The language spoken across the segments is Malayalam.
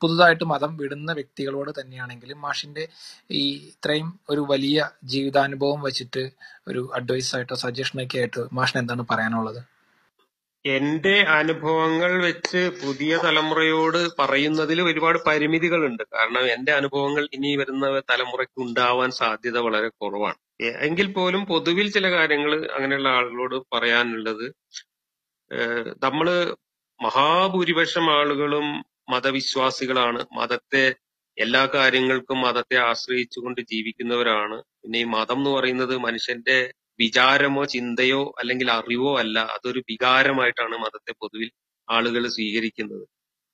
പുതുതായിട്ട് മതം വിടുന്ന വ്യക്തികളോട് തന്നെയാണെങ്കിലും മാഷിന്റെ ഈ ഇത്രയും ഒരു വലിയ ജീവിതാനുഭവം വെച്ചിട്ട് ഒരു അഡ്വൈസ് ആയിട്ടോ സജഷനൊക്കെ ആയിട്ട് മാഷിന് എന്താണ് പറയാനുള്ളത്? എന്റെ അനുഭവങ്ങൾ വെച്ച് പുതിയ തലമുറയോട് പറയുന്നതിൽ ഒരുപാട് പരിമിതികളുണ്ട്. കാരണം എന്റെ അനുഭവങ്ങൾ ഇനി വരുന്ന തലമുറയ്ക്ക് ഉണ്ടാവാൻ സാധ്യത വളരെ കുറവാണ്. എങ്കിൽ പോലും പൊതുവിൽ ചില കാര്യങ്ങൾ അങ്ങനെയുള്ള ആളുകളോട് പറയാനുള്ളത്, നമ്മള് മഹാഭൂരിപക്ഷം ആളുകളും മതവിശ്വാസികളാണ്. മതത്തെ എല്ലാ കാര്യങ്ങൾക്കും മതത്തെ ആശ്രയിച്ചുകൊണ്ട് ജീവിക്കുന്നവരാണ്. പിന്നെ ഈ മതം എന്ന് പറയുന്നത് മനുഷ്യന്റെ വിചാരമോ ചിന്തയോ അല്ലെങ്കിൽ അറിവോ അല്ല, അതൊരു വികാരമായിട്ടാണ് മതത്തെ പൊതുവിൽ ആളുകൾ സ്വീകരിക്കുന്നത്.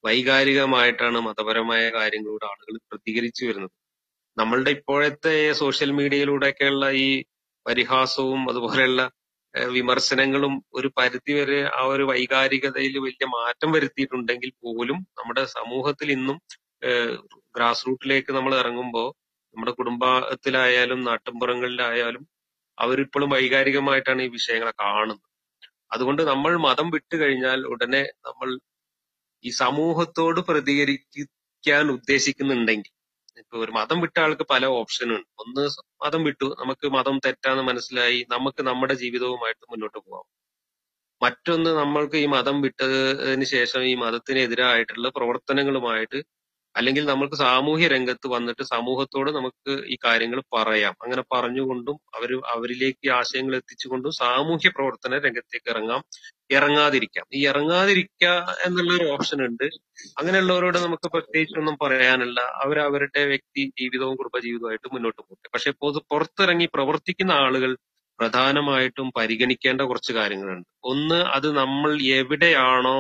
വൈകാരികമായിട്ടാണ് മതപരമായ കാര്യങ്ങളോട് ആളുകൾ പ്രതികരിച്ചു വരുന്നത്. നമ്മളുടെ ഇപ്പോഴത്തെ സോഷ്യൽ മീഡിയയിലൂടെയൊക്കെയുള്ള ഈ പരിഹാസവും അതുപോലെയുള്ള വിമർശനങ്ങളും ഒരു പരിധിവരെ ആ ഒരു വൈകാരികതയിൽ വലിയ മാറ്റം വരുത്തിയിട്ടുണ്ടെങ്കിൽ പോലും നമ്മുടെ സമൂഹത്തിൽ ഇന്നും ഗ്രാസ് റൂട്ടിലേക്ക് നമ്മൾ ഇറങ്ങുമ്പോൾ നമ്മുടെ കുടുംബത്തിലായാലും നാട്ടിൻപുറങ്ങളിലായാലും അവരിപ്പോഴും വൈകാരികമായിട്ടാണ് ഈ വിഷയങ്ങളെ കാണുന്നത്. അതുകൊണ്ട് നമ്മൾ മതം വിട്ടു കഴിഞ്ഞാൽ ഉടനെ നമ്മൾ ഈ സമൂഹത്തോട് പ്രതികരിക്കാൻ ഉദ്ദേശിക്കുന്നുണ്ടെങ്കിൽ, ഇപ്പൊ ഒരു മതം വിട്ട ആൾക്ക് പല ഓപ്ഷനുണ്ട്. ഒന്ന്, മതം വിട്ടു, നമുക്ക് മതം തെറ്റാന്ന് മനസ്സിലായി, നമുക്ക് നമ്മുടെ ജീവിതവുമായിട്ട് മുന്നോട്ട് പോകാം. മറ്റൊന്ന്, നമ്മൾക്ക് ഈ മതം വിട്ടതിന് ശേഷം ഈ മതത്തിനെതിരായിട്ടുള്ള പ്രവർത്തനങ്ങളുമായിട്ട് അല്ലെങ്കിൽ നമുക്ക് സാമൂഹ്യ രംഗത്ത് വന്നിട്ട് സമൂഹത്തോട് നമുക്ക് ഈ കാര്യങ്ങൾ പറയാം. അങ്ങനെ പറഞ്ഞുകൊണ്ടും അവരിലേക്ക് ഈ ആശയങ്ങൾ എത്തിച്ചുകൊണ്ടും സാമൂഹ്യ പ്രവർത്തന രംഗത്തേക്ക് ഇറങ്ങാതിരിക്കാം. ഈ ഇറങ്ങാതിരിക്കുക എന്നുള്ളൊരു ഓപ്ഷൻ ഉണ്ട്. അങ്ങനെയുള്ളവരോട് നമുക്ക് പ്രത്യേകിച്ചൊന്നും പറയാനില്ല. അവരവരുടെ വ്യക്തി ജീവിതവും കുടുംബജീവിതവുമായിട്ട് മുന്നോട്ട് പോകട്ടെ. പക്ഷെ പുറത്തിറങ്ങി പ്രവർത്തിക്കുന്ന ആളുകൾ പ്രധാനമായിട്ടും പരിഗണിക്കേണ്ട കുറച്ച് കാര്യങ്ങളുണ്ട്. ഒന്ന്, അത് നമ്മൾ എവിടെയാണോ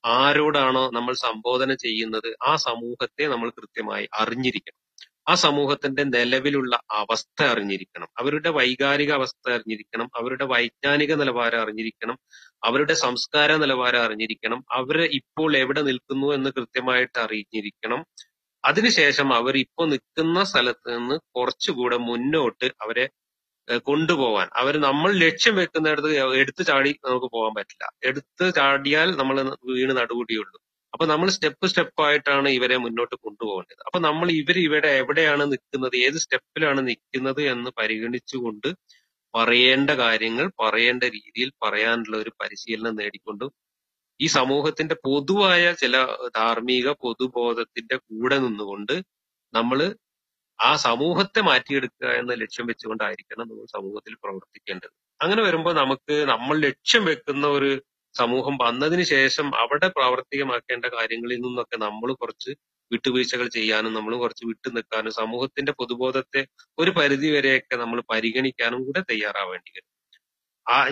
ആരോടാണോ നമ്മൾ സംബോധന ചെയ്യുന്നത് ആ സമൂഹത്തെ നമ്മൾ കൃത്യമായി അറിഞ്ഞിരിക്കണം. ആ സമൂഹത്തിന്റെ നിലവിലുള്ള അവസ്ഥ അറിഞ്ഞിരിക്കണം. അവരുടെ വൈകാരിക അവസ്ഥ അറിഞ്ഞിരിക്കണം. അവരുടെ വൈജ്ഞാനിക നിലവാരം അറിഞ്ഞിരിക്കണം. അവരുടെ സംസ്കാര നിലവാരം അറിഞ്ഞിരിക്കണം. അവര് ഇപ്പോൾ എവിടെ നിൽക്കുന്നു എന്ന് കൃത്യമായിട്ട് അറിഞ്ഞിരിക്കണം. അതിനുശേഷം അവർ ഇപ്പൊ നിൽക്കുന്ന സ്ഥലത്ത് നിന്ന് കുറച്ചുകൂടെ മുന്നോട്ട് അവരെ കൊണ്ടുപോവാൻ, നമ്മൾ ലക്ഷ്യം വെക്കുന്നിടത്ത് എടുത്തു ചാടി നമുക്ക് പോകാൻ പറ്റില്ല. എടുത്തു ചാടിയാൽ നമ്മൾ വീണ് നടുകൂടിയുള്ളൂ. അപ്പൊ നമ്മൾ സ്റ്റെപ്പ് ആയിട്ടാണ് ഇവരെ മുന്നോട്ട് കൊണ്ടുപോകേണ്ടത്. അപ്പൊ നമ്മൾ ഇവിടെ എവിടെയാണ് നിൽക്കുന്നത്, ഏത് സ്റ്റെപ്പിലാണ് നിൽക്കുന്നത് എന്ന് പരിഗണിച്ചുകൊണ്ട് പറയേണ്ട കാര്യങ്ങൾ പറയേണ്ട രീതിയിൽ പറയാനുള്ള ഒരു പരിശീലനം നേടിക്കൊണ്ടും ഈ സമൂഹത്തിന്റെ പൊതുവായ ചില ധാർമ്മിക പൊതുബോധത്തിന്റെ കൂടെ നിന്നുകൊണ്ട് നമ്മൾ ആ സമൂഹത്തെ മാറ്റിയെടുക്കുക എന്ന ലക്ഷ്യം വെച്ചുകൊണ്ടായിരിക്കണം നമ്മൾ സമൂഹത്തിൽ പ്രവർത്തിക്കേണ്ടത്. അങ്ങനെ വരുമ്പോൾ നമുക്ക് നമ്മൾ ലക്ഷ്യം വെക്കുന്ന ഒരു സമൂഹം വന്നതിന് ശേഷം അവിടെ പ്രാവർത്തികമാക്കേണ്ട കാര്യങ്ങളിൽ നിന്നൊക്കെ നമ്മൾ കുറച്ച് വിട്ടുവീഴ്ചകൾ ചെയ്യാനും നമ്മൾ കുറച്ച് വിട്ടു നിൽക്കാനും സമൂഹത്തിന്റെ പൊതുബോധത്തെ ഒരു പരിധി വരെയൊക്കെ നമ്മൾ പരിഗണിക്കാനും കൂടെ തയ്യാറാവേണ്ടി വരും.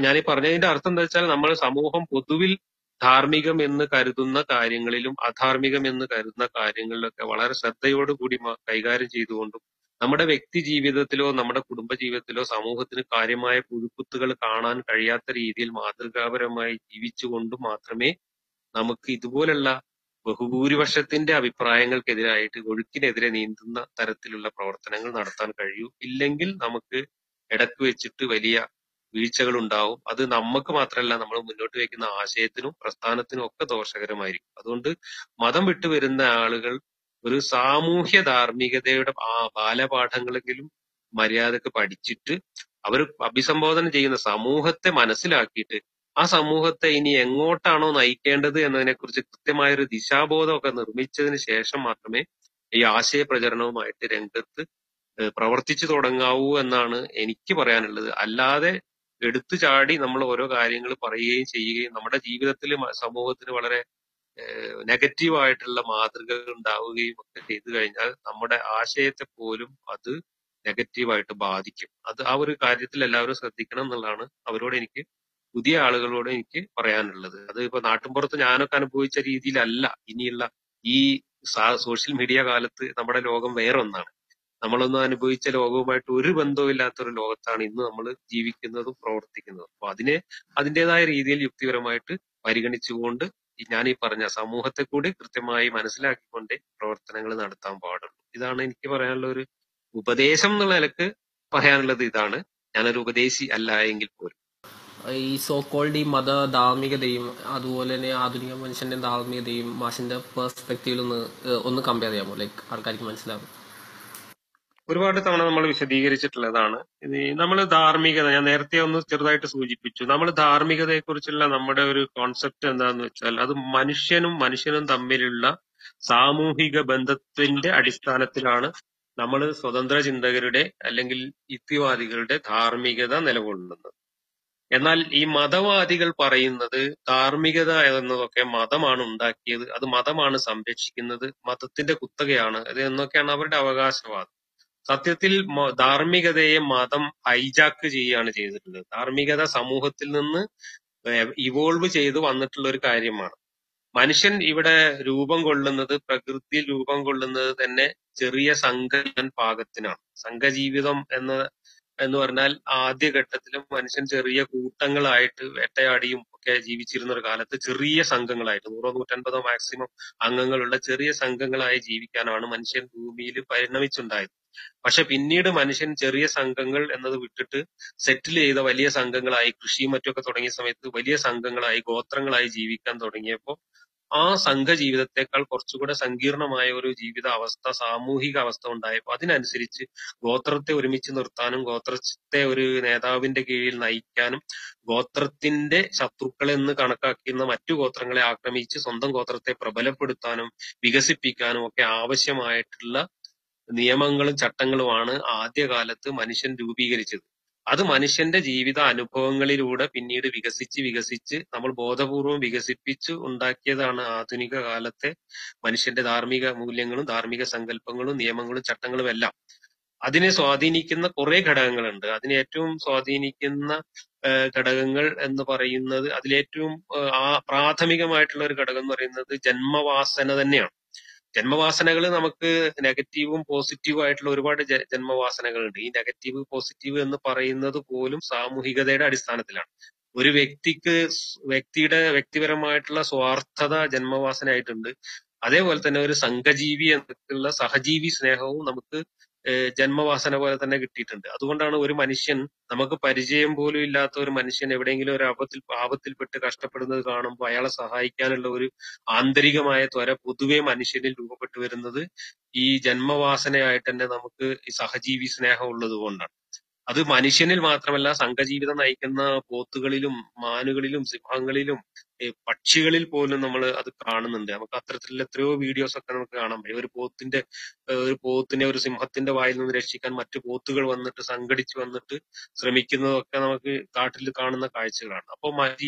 ഞാനീ പറഞ്ഞതിന്റെ അർത്ഥം എന്താ വെച്ചാൽ, നമ്മൾ സമൂഹം പൊതുവിൽ ധാർമ്മികം എന്ന് കരുതുന്ന കാര്യങ്ങളിലും അധാർമികം എന്ന് കരുതുന്ന കാര്യങ്ങളിലൊക്കെ വളരെ ശ്രദ്ധയോടുകൂടി കൈകാര്യം ചെയ്തുകൊണ്ടും നമ്മുടെ വ്യക്തി ജീവിതത്തിലോ നമ്മുടെ കുടുംബ ജീവിതത്തിലോ സമൂഹത്തിന് കാര്യമായ പുഴുക്കുത്തുകൾ കാണാൻ കഴിയാത്ത രീതിയിൽ മാതൃകാപരമായി ജീവിച്ചുകൊണ്ടും മാത്രമേ നമുക്ക് ഇതുപോലുള്ള ബഹുഭൂരിപക്ഷത്തിന്റെ അഭിപ്രായങ്ങൾക്കെതിരായിട്ട് ഒഴുക്കിനെതിരെ നീന്തുന്ന തരത്തിലുള്ള പ്രവർത്തനങ്ങൾ നടത്താൻ കഴിയൂ. ഇല്ലെങ്കിൽ നമുക്ക് ഇടക്ക് വെച്ചിട്ട് വലിയ വീഴ്ചകൾ ഉണ്ടാവും. അത് നമുക്ക് മാത്രമല്ല, നമ്മൾ മുന്നോട്ട് വയ്ക്കുന്ന ആശയത്തിനും പ്രസ്ഥാനത്തിനും ഒക്കെ ദോഷകരമായിരിക്കും. അതുകൊണ്ട് മതം വിട്ടു വരുന്ന ആളുകൾ ഒരു സാമൂഹ്യ ധാർമ്മികതയുടെ ബാലപാഠങ്ങളെങ്കിലും മര്യാദക്ക് പഠിച്ചിട്ട് അവർ അഭിസംബോധന ചെയ്യുന്ന സമൂഹത്തെ മനസ്സിലാക്കിയിട്ട് ആ സമൂഹത്തെ ഇനി എങ്ങോട്ടാണോ നയിക്കേണ്ടത് എന്നതിനെക്കുറിച്ച് കൃത്യമായൊരു ദിശാബോധമൊക്കെ നിർമ്മിച്ചതിന് ശേഷം മാത്രമേ ഈ ആശയ പ്രചരണവുമായിട്ട് രംഗത്ത് പ്രവർത്തിച്ചു തുടങ്ങാവൂ എന്നാണ് എനിക്ക് പറയാനുള്ളത്. അല്ലാതെ എടുത്തു ചാടി നമ്മൾ ഓരോ കാര്യങ്ങൾ പറയുകയും ചെയ്യുകയും നമ്മുടെ ജീവിതത്തിൽ സമൂഹത്തിന് വളരെ നെഗറ്റീവായിട്ടുള്ള മാതൃകകൾ ഉണ്ടാവുകയും ഒക്കെ ചെയ്തു കഴിഞ്ഞാൽ നമ്മുടെ ആശയത്തെ പോലും അത് നെഗറ്റീവായിട്ട് ബാധിക്കും. അത് ആ ഒരു കാര്യത്തിൽ എല്ലാവരും ശ്രദ്ധിക്കണം എന്നുള്ളതാണ് അവരോട് എനിക്ക്, പുതിയ ആളുകളോട് എനിക്ക് പറയാനുള്ളത്. അത് ഇപ്പൊ നാട്ടിൻപുറത്ത് ഞാനൊക്കെ അനുഭവിച്ച രീതിയിലല്ല ഇനിയുള്ള ഈ സോഷ്യൽ മീഡിയ കാലത്ത് നമ്മുടെ ലോകം വേറൊന്നാണ്. നമ്മളൊന്നും അനുഭവിച്ച ലോകവുമായിട്ട് ഒരു ബന്ധവും ഇല്ലാത്തൊരു ലോകത്താണ് ഇന്ന് നമ്മൾ ജീവിക്കുന്നതും പ്രവർത്തിക്കുന്നതും. അപ്പൊ അതിൻ്റെതായ രീതിയിൽ യുക്തിപരമായിട്ട് പരിഗണിച്ചുകൊണ്ട് ഞാൻ ഈ പറഞ്ഞ സമൂഹത്തെ കൂടി കൃത്യമായി മനസ്സിലാക്കിക്കൊണ്ട് പ്രവർത്തനങ്ങൾ നടത്താൻ പാടുള്ളൂ. ഇതാണ് എനിക്ക് പറയാനുള്ള ഒരു ഉപദേശം എന്നുള്ള നിലക്ക് പറയാനുള്ളത്. ഇതാണ്. ഞാനൊരു ഉപദേശി അല്ല എങ്കിൽ പോലും. ഈ സോ കോൾഡ് ഈ മത ധാർമ്മികതയും അതുപോലെ തന്നെ ആധുനിക മനുഷ്യന്റെ ധാർമ്മികതയും മാഷിന്റെ പെർസ്പെക്റ്റീവിൽ ഒന്ന് കമ്പയർ ചെയ്യാമോ? ലൈക്ക് ആൾക്കാർക്ക് മനസ്സിലാവും. ഒരുപാട് തവണ നമ്മൾ വിശദീകരിച്ചിട്ടുള്ളതാണ്. ഇത് നമ്മൾ ധാർമ്മികത, ഞാൻ നേരത്തെ ഒന്ന് ചെറുതായിട്ട് സൂചിപ്പിച്ചു. നമ്മൾ ധാർമ്മികതയെ കുറിച്ചുള്ള നമ്മുടെ ഒരു കോൺസെപ്റ്റ് എന്താന്ന് വെച്ചാൽ അത് മനുഷ്യനും തമ്മിലുള്ള സാമൂഹിക ബന്ധത്തിന്റെ അടിസ്ഥാനത്തിലാണ് നമ്മൾ സ്വതന്ത്ര ചിന്തകരുടെ അല്ലെങ്കിൽ യുക്തിവാദികളുടെ ധാർമ്മികത നിലകൊള്ളുന്നത്. എന്നാൽ ഈ മതവാദികൾ പറയുന്നത് ധാർമ്മികത എന്നതൊക്കെ മതമാണ് ഉണ്ടാക്കിയത്, അത് മതമാണ് സംരക്ഷിക്കുന്നത്, മതത്തിന്റെ കുത്തകയാണ് അത് എന്നൊക്കെയാണ് അവരുടെ അവകാശവാദം. സത്യത്തിൽ ധാർമ്മികതയെ മതം ഹൈജാക്ക് ചെയ്യുകയാണ് ചെയ്തിട്ടുള്ളത്. ധാർമ്മികത സമൂഹത്തിൽ നിന്ന് ഇവോൾവ് ചെയ്ത് വന്നിട്ടുള്ള ഒരു കാര്യമാണ്. മനുഷ്യൻ ഇവിടെ രൂപം കൊള്ളുന്നത്, പ്രകൃതിയിൽ രൂപം കൊള്ളുന്നത് തന്നെ ചെറിയ സംഘജീവൻ പാകത്തിനാണ്. സംഘജീവിതം എന്ന് പറഞ്ഞാൽ ആദ്യഘട്ടത്തിലും മനുഷ്യൻ ചെറിയ കൂട്ടങ്ങളായിട്ട് വേട്ടയാടിയും ഒക്കെ ജീവിച്ചിരുന്ന ഒരു കാലത്ത് ചെറിയ സംഘങ്ങളായിട്ട് 100-150 മാക്സിമം അംഗങ്ങളുള്ള ചെറിയ സംഘങ്ങളായി ജീവിക്കാനാണ് മനുഷ്യൻ ഭൂമിയിൽ പരിണമിച്ചുണ്ടായത്. പക്ഷെ പിന്നീട് മനുഷ്യൻ ചെറിയ സംഘങ്ങൾ എന്നത് വിട്ടിട്ട് സെറ്റിൽ ചെയ്ത വലിയ സംഘങ്ങളായി, കൃഷിയും മറ്റൊക്കെ തുടങ്ങിയ സമയത്ത് വലിയ സംഘങ്ങളായി, ഗോത്രങ്ങളായി ജീവിക്കാൻ തുടങ്ങിയപ്പോൾ ആ സംഘജീവിതത്തെക്കാൾ കുറച്ചുകൂടെ സങ്കീർണമായ ഒരു ജീവിത അവസ്ഥ, സാമൂഹിക അവസ്ഥ ഉണ്ടായപ്പോൾ അതിനനുസരിച്ച് ഗോത്രത്തെ ഒരുമിച്ച് നിർത്താനും ഗോത്രത്തെ ഒരു നേതാവിന്റെ കീഴിൽ നയിക്കാനും ഗോത്രത്തിന്റെ ശത്രുക്കളെന്ന് കണക്കാക്കുന്ന മറ്റു ഗോത്രങ്ങളെ ആക്രമിച്ച് സ്വന്തം ഗോത്രത്തെ പ്രബലപ്പെടുത്താനും വികസിപ്പിക്കാനും ഒക്കെ ആവശ്യമായിട്ടുള്ള നിയമങ്ങളും ചട്ടങ്ങളുമാണ് ആദ്യകാലത്ത് മനുഷ്യൻ രൂപീകരിച്ചത്. അത് മനുഷ്യന്റെ ജീവിത അനുഭവങ്ങളിലൂടെ പിന്നീട് വികസിച്ച് നമ്മൾ ബോധപൂർവം വികസിപ്പിച്ച് ഉണ്ടാക്കിയതാണ് ആധുനിക കാലത്തെ മനുഷ്യന്റെ ധാർമ്മിക മൂല്യങ്ങളും ധാർമ്മിക സങ്കല്പങ്ങളും നിയമങ്ങളും ചട്ടങ്ങളും എല്ലാം. അതിനെ സ്വാധീനിക്കുന്ന കുറെ ഘടകങ്ങളുണ്ട്. അതിനെ ഏറ്റവും സ്വാധീനിക്കുന്ന ഘടകങ്ങൾ എന്ന് പറയുന്നത്, അതിലേറ്റവും പ്രാഥമികമായിട്ടുള്ള ഒരു ഘടകം എന്ന് പറയുന്നത് ജന്മവാസന തന്നെയാണ്. ജന്മവാസനകൾ നമുക്ക് നെഗറ്റീവും പോസിറ്റീവും ആയിട്ടുള്ള ഒരുപാട് ജന്മവാസനകളുണ്ട്. ഈ നെഗറ്റീവ് പോസിറ്റീവ് എന്ന് പറയുന്നത് പോലും സാമൂഹികതയുടെ അടിസ്ഥാനത്തിലാണ്. ഒരു വ്യക്തിയുടെ വ്യക്തിപരമായിട്ടുള്ള സ്വാർത്ഥത ജന്മവാസനയായിട്ടുണ്ട്. അതേപോലെ തന്നെ ഒരു സംഘജീവി എന്നുള്ള സഹജീവി സ്നേഹവും നമുക്ക് ജന്മവാസന പോലെ തന്നെ കിട്ടിയിട്ടുണ്ട്. അതുകൊണ്ടാണ് ഒരു മനുഷ്യൻ, നമുക്ക് പരിചയം പോലും ഇല്ലാത്ത ഒരു മനുഷ്യൻ എവിടെയെങ്കിലും ഒരു ആപത്തിൽപ്പെട്ട് കഷ്ടപ്പെടുന്നത് കാണുമ്പോൾ അയാളെ സഹായിക്കാനുള്ള ഒരു ആന്തരികമായ ത്വര പൊതുവെ മനുഷ്യനിൽ രൂപപ്പെട്ടു വരുന്നത് ഈ ജന്മവാസനയായിട്ട് തന്നെ നമുക്ക് ഈ സഹജീവി സ്നേഹം ഉള്ളത് കൊണ്ടാണ്. അത് മനുഷ്യനിൽ മാത്രമല്ല, സംഘജീവിതം നയിക്കുന്ന പോത്തുകളിലും മാനുകളിലും സിംഹങ്ങളിലും പക്ഷികളിൽ പോലും നമ്മൾ അത് കാണുന്നുണ്ട്. നമുക്ക് അത്തരത്തിലുള്ള എത്രയോ വീഡിയോസ് ഒക്കെ നമുക്ക് കാണാൻ പറ്റും. ഒരു പോത്തിനെ ഒരു സിംഹത്തിന്റെ വായിൽ നിന്ന് രക്ഷിക്കാൻ മറ്റു പോത്തുകൾ വന്നിട്ട് സംഘടിച്ചു വന്നിട്ട് ശ്രമിക്കുന്നതൊക്കെ നമുക്ക് കാട്ടിൽ കാണുന്ന കാഴ്ചകളാണ്. അപ്പോൾ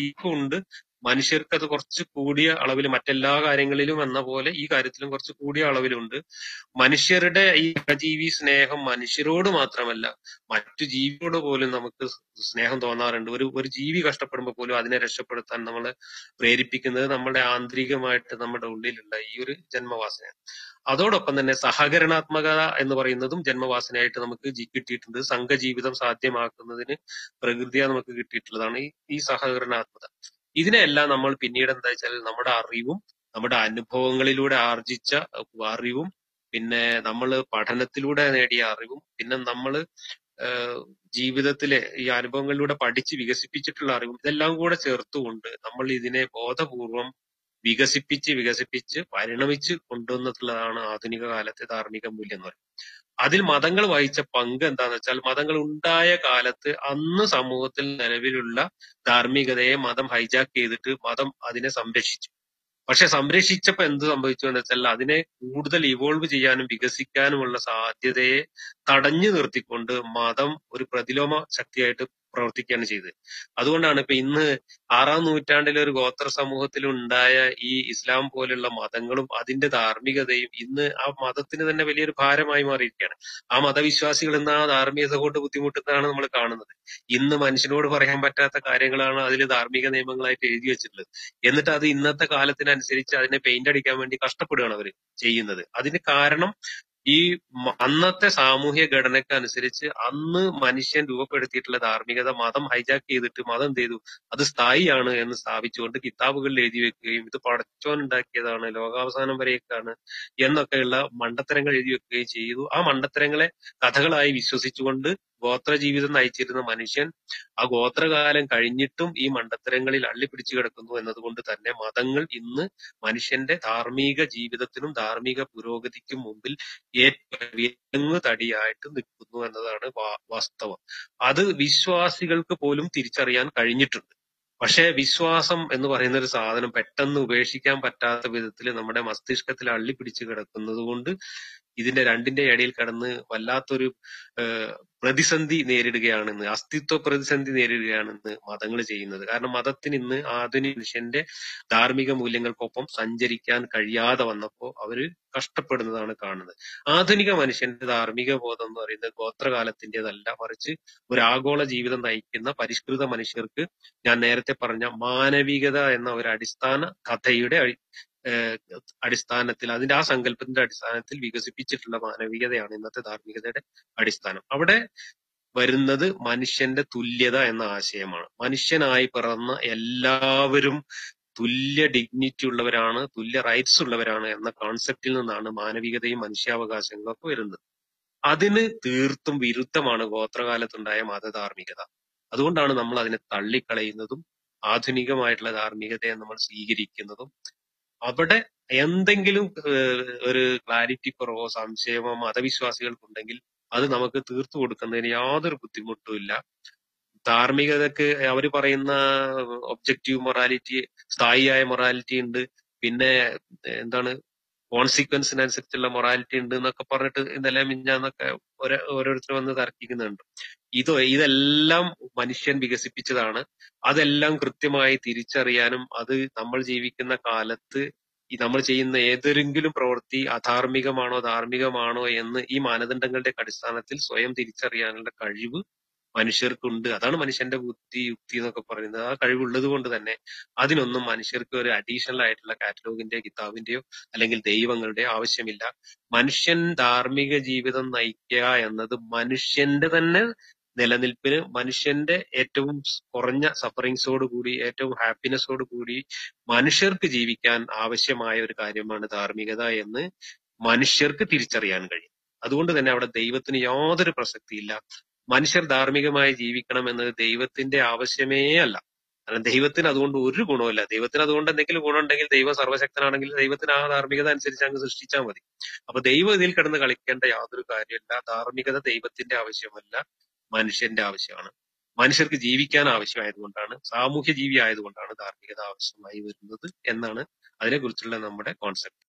ഉണ്ട്, മനുഷ്യർക്ക് അത് കുറച്ച് കൂടിയ അളവിൽ, മറ്റെല്ലാ കാര്യങ്ങളിലും എന്ന പോലെ ഈ കാര്യത്തിലും കുറച്ച് കൂടിയ അളവിലുണ്ട്. മനുഷ്യരുടെ ഈ സഹജീവി സ്നേഹം മനുഷ്യരോട് മാത്രമല്ല മറ്റു ജീവിയോട് പോലും നമുക്ക് സ്നേഹം തോന്നാറുണ്ട്. ഒരു ജീവി കഷ്ടപ്പെടുമ്പോൾ പോലും അതിനെ രക്ഷപ്പെടുത്താൻ നമ്മളെ പ്രേരിപ്പിക്കുന്നത് നമ്മുടെ ആന്തരികമായിട്ട് നമ്മുടെ ഉള്ളിലുള്ള ഈ ഒരു ജന്മവാസനയാണ്. അതോടൊപ്പം തന്നെ സഹകരണാത്മകത എന്ന് പറയുന്നതും ജന്മവാസനയായിട്ട് നമുക്ക് കിട്ടിയിട്ടുണ്ട്. സംഘജീവിതം സാധ്യമാക്കുന്നതിന് പ്രകൃതിയാ നമുക്ക് കിട്ടിയിട്ടുള്ളതാണ് ഈ സഹകരണാത്മകത. ഇതിനെല്ലാം നമ്മൾ പിന്നീട് എന്താ വെച്ചാൽ നമ്മുടെ അറിവും നമ്മുടെ അനുഭവങ്ങളിലൂടെ ആർജിച്ച അറിവും പിന്നെ നമ്മൾ പഠനത്തിലൂടെ നേടിയ അറിവും പിന്നെ നമ്മൾ ജീവിതത്തിലെ ഈ അനുഭവങ്ങളിലൂടെ പഠിച്ച് വികസിപ്പിച്ചിട്ടുള്ള അറിവും ഇതെല്ലാം കൂടെ ചേർത്തുകൊണ്ട് നമ്മൾ ഇതിനെ ബോധപൂർവം വികസിപ്പിച്ച് പരിണമിച്ച് കൊണ്ടുവന്നിട്ടുള്ളതാണ് ആധുനിക കാലത്തെ ധാർമ്മിക മൂല്യം എന്ന് പറയുന്നത്. അതിൽ മതങ്ങൾ വഹിച്ച പങ്ക് എന്താന്ന് വെച്ചാൽ, മതങ്ങൾ ഉണ്ടായ കാലത്ത് അന്ന് സമൂഹത്തിൽ നിലവിലുള്ള ധാർമ്മികതയെ മതം ഹൈജാക്ക് ചെയ്തിട്ട് മതം അതിനെ സംരക്ഷിച്ചു. പക്ഷെ സംരക്ഷിച്ചപ്പോ എന്ത് സംഭവിച്ചു എന്ന് വെച്ചാൽ, അതിനെ കൂടുതൽ ഇവോൾവ് ചെയ്യാനും വികസിക്കാനുമുള്ള സാധ്യതയെ തടഞ്ഞു നിർത്തിക്കൊണ്ട് മതം ഒരു പ്രതിലോമ ശക്തിയായിട്ട് പ്രവർത്തിക്കുകയാണ് ചെയ്തത്. അതുകൊണ്ടാണ് ഇപ്പൊ ഇന്ന് 6-ാം നൂറ്റാണ്ടിൽ ഒരു ഗോത്ര സമൂഹത്തിൽ ഉണ്ടായ ഈ ഇസ്ലാം പോലുള്ള മതങ്ങളും അതിന്റെ ധാർമ്മികതയും ഇന്ന് ആ മതത്തിന് തന്നെ വലിയൊരു ഭാരമായി മാറിയിരിക്കുകയാണ്. ആ മതവിശ്വാസികൾ ഇന്ന് ആ ധാർമ്മികത കൊണ്ട് ബുദ്ധിമുട്ടുന്നതാണ് നമ്മൾ കാണുന്നത്. ഇന്ന് മനുഷ്യനോട് പറയാൻ പറ്റാത്ത കാര്യങ്ങളാണ് അതിൽ ധാർമ്മിക നിയമങ്ങളായിട്ട് എഴുതി വെച്ചിട്ടുള്ളത്. എന്നിട്ട് അത് ഇന്നത്തെ കാലത്തിനനുസരിച്ച് അതിനെ പെയിന്റ് അടിക്കാൻ വേണ്ടി കഷ്ടപ്പെടുകയാണ് അവർ ചെയ്യുന്നത്. അതിന് കാരണം ഈ അന്നത്തെ സാമൂഹ്യ ഘടനയ്ക്ക് അനുസരിച്ച് അന്ന് മനുഷ്യൻ രൂപപ്പെടുത്തിയിട്ടുള്ള ധാർമ്മികത മതം ഹൈജാക്ക് ചെയ്തിട്ട് മതം എന്ത് ചെയ്തു, അത് സ്ഥായിയാണ് എന്ന് സ്ഥാപിച്ചുകൊണ്ട് കിതാബുകളിൽ എഴുതി വെക്കുകയും ഇത് പടച്ചോൻ ഉണ്ടാക്കിയതാണ്, ലോകാവസാനം വരേക്കാണ് എന്നൊക്കെയുള്ള മണ്ടത്തരങ്ങൾ എഴുതി വെക്കുകയും ചെയ്തു. ആ മണ്ടത്തരങ്ങളെ കഥകളായി വിശ്വസിച്ചുകൊണ്ട് ഗോത്ര ജീവിതം നയിച്ചിരുന്ന മനുഷ്യൻ ആ ഗോത്രകാലം കഴിഞ്ഞിട്ടും ഈ മണ്ടത്തരങ്ങളിൽ അള്ളിപ്പിടിച്ചു കിടക്കുന്നു എന്നതുകൊണ്ട് തന്നെ മതങ്ങൾ ഇന്ന് മനുഷ്യന്റെ ധാർമ്മിക ജീവിതത്തിനും ധാർമ്മിക പുരോഗതിക്കും മുമ്പിൽ ഏറ്റവും വിലങ്ങ് തടിയായിട്ട് നിൽക്കുന്നു എന്നതാണ് വാസ്തവം. അത് വിശ്വാസികൾക്ക് പോലും തിരിച്ചറിയാൻ കഴിഞ്ഞിട്ടുണ്ട്. പക്ഷെ വിശ്വാസം എന്ന് പറയുന്ന ഒരു സാധനം പെട്ടെന്ന് ഉപേക്ഷിക്കാൻ പറ്റാത്ത വിധത്തിൽ നമ്മുടെ മസ്തിഷ്കത്തിൽ അള്ളിപ്പിടിച്ച് കിടക്കുന്നത് കൊണ്ട് ഇതിന്റെ രണ്ടിന്റെ ഇടയിൽ കിടന്ന് വല്ലാത്തൊരു പ്രതിസന്ധി നേരിടുകയാണെന്ന്, അസ്തിത്വ പ്രതിസന്ധി നേരിടുകയാണെന്ന് മതങ്ങൾ ചെയ്യുന്നത്. കാരണം മതത്തിന് ഇന്ന് ആധുനിക മനുഷ്യന്റെ ധാർമ്മിക മൂല്യങ്ങൾക്കൊപ്പം സഞ്ചരിക്കാൻ കഴിയാതെ വന്നപ്പോൾ അവര് കഷ്ടപ്പെടുന്നതാണ് കാണുന്നത്. ആധുനിക മനുഷ്യന്റെ ധാർമ്മിക ബോധം എന്ന് പറയുന്നത് ഗോത്രകാലത്തിൻ്റെതല്ല, മറിച്ച് ഒരു ആഗോള ജീവിതം നയിക്കുന്ന പരിഷ്കൃത മനുഷ്യർക്ക് ഞാൻ നേരത്തെ പറഞ്ഞ മാനവികത എന്ന ഒരു അടിസ്ഥാന കഥയുടെ അടിസ്ഥാനത്തിൽ, അതിന്റെ ആ സങ്കല്പത്തിന്റെ അടിസ്ഥാനത്തിൽ വികസിപ്പിച്ചിട്ടുള്ള മാനവികതയാണ് ഇന്നത്തെ ധാർമ്മികതയുടെ അടിസ്ഥാനം. അവിടെ വരുന്നത് മനുഷ്യന്റെ തുല്യത എന്ന ആശയമാണ്. മനുഷ്യനായി പിറന്ന എല്ലാവരും തുല്യ ഡിഗ്നിറ്റി ഉള്ളവരാണ്, തുല്യ റൈറ്റ്സ് ഉള്ളവരാണ് എന്ന കോൺസെപ്റ്റിൽ നിന്നാണ് മാനവികതയും മനുഷ്യാവകാശങ്ങളും ഒക്കെ വരുന്നത്. അതിന് തീർത്തും വിരുദ്ധമാണ് ഗോത്രകാലത്തുണ്ടായ മതധാർമ്മികത. അതുകൊണ്ടാണ് നമ്മൾ അതിനെ തള്ളിക്കളയുന്നതും ആധുനികമായിട്ടുള്ള ധാർമ്മികതയെ നമ്മൾ സ്വീകരിക്കുന്നതും. അവിടെ എന്തെങ്കിലും ഒരു ക്ലാരിറ്റി കുറവോ സംശയമോ മതവിശ്വാസികൾക്കുണ്ടെങ്കിൽ അത് നമുക്ക് തീർത്തു കൊടുക്കുന്നതിന് യാതൊരു ബുദ്ധിമുട്ടും ഇല്ല. ധാർമ്മികതക്ക് അവര് പറയുന്ന ഒബ്ജക്റ്റീവ് മൊറാലിറ്റി, സ്ഥായിയായ മൊറാലിറ്റി ഉണ്ട്, പിന്നെ എന്താണ് കോൺസിക്വൻസിനനുസരിച്ചുള്ള മൊറാലിറ്റി ഉണ്ട് എന്നൊക്കെ പറഞ്ഞിട്ട് ഇന്നലെ മിഞ്ഞാന്നൊക്കെ ഓരോരുത്തർ വന്ന് തർക്കിക്കുന്നുണ്ട്. ഇതെല്ലാം മനുഷ്യൻ വികസിപ്പിച്ചതാണ്. അതെല്ലാം കൃത്യമായി തിരിച്ചറിയാനും അത് നമ്മൾ ജീവിക്കുന്ന കാലത്ത് നമ്മൾ ചെയ്യുന്ന ഏതെങ്കിലും പ്രവൃത്തി അധാർമികമാണോ ധാർമ്മികമാണോ എന്ന് ഈ മാനദണ്ഡങ്ങളുടെ അടിസ്ഥാനത്തിൽ സ്വയം തിരിച്ചറിയാനുള്ള കഴിവ് മനുഷ്യർക്കുണ്ട്. അതാണ് മനുഷ്യന്റെ ബുദ്ധി, യുക്തി എന്നൊക്കെ പറയുന്നത്. ആ കഴിവുള്ളത് കൊണ്ട് തന്നെ അതിനൊന്നും മനുഷ്യർക്ക് ഒരു അഡീഷണൽ ആയിട്ടുള്ള കാറ്റലോഗിന്റെയോ കിതാബിന്റെയോ അല്ലെങ്കിൽ ദൈവങ്ങളുടെയോ ആവശ്യമില്ല. മനുഷ്യൻ ധാർമ്മിക ജീവിതം നയിക്കുക എന്നത് മനുഷ്യന്റെ തന്നെ നിലനിൽപ്പിന്, മനുഷ്യന്റെ ഏറ്റവും കുറഞ്ഞ സഫറിങ്സോട് കൂടി ഏറ്റവും ഹാപ്പിനെസ്സോട് കൂടി മനുഷ്യർക്ക് ജീവിക്കാൻ ആവശ്യമായ ഒരു കാര്യമാണ് ധാർമ്മികത എന്ന് മനുഷ്യർക്ക് തിരിച്ചറിയാൻ കഴിയും. അതുകൊണ്ട് തന്നെ അവിടെ ദൈവത്തിന് യാതൊരു പ്രസക്തിയില്ല. മനുഷ്യർ ധാർമ്മികമായി ജീവിക്കണം എന്നത് ദൈവത്തിന്റെ ആവശ്യമേ അല്ല. കാരണം ദൈവത്തിന് അതുകൊണ്ട് ഒരു ഗുണമില്ല. ദൈവത്തിന് അതുകൊണ്ട് എന്തെങ്കിലും ഗുണമുണ്ടെങ്കിൽ ദൈവം സർവ്വശക്തനാണെങ്കിൽ ദൈവത്തിന് ആ ധാർമ്മികത അനുസരിച്ച് അങ്ങ് സൃഷ്ടിച്ചാൽ മതി. അപ്പൊ ദൈവം ഇതിൽ കിടന്ന് കളിക്കേണ്ട യാതൊരു കാര്യമില്ല. ധാർമ്മികത ദൈവത്തിന്റെ ആവശ്യമല്ല, മനുഷ്യന്റെ ആവശ്യമാണ്. മനുഷ്യർക്ക് ജീവിക്കാൻ ആവശ്യമായതുകൊണ്ടാണ്, സാമൂഹ്യ ജീവി ആയതുകൊണ്ടാണ് ധാർമ്മികത ആവശ്യമായി വരുന്നത് എന്നാണ് അതിനെക്കുറിച്ചുള്ള നമ്മുടെ കോൺസെപ്റ്റ്.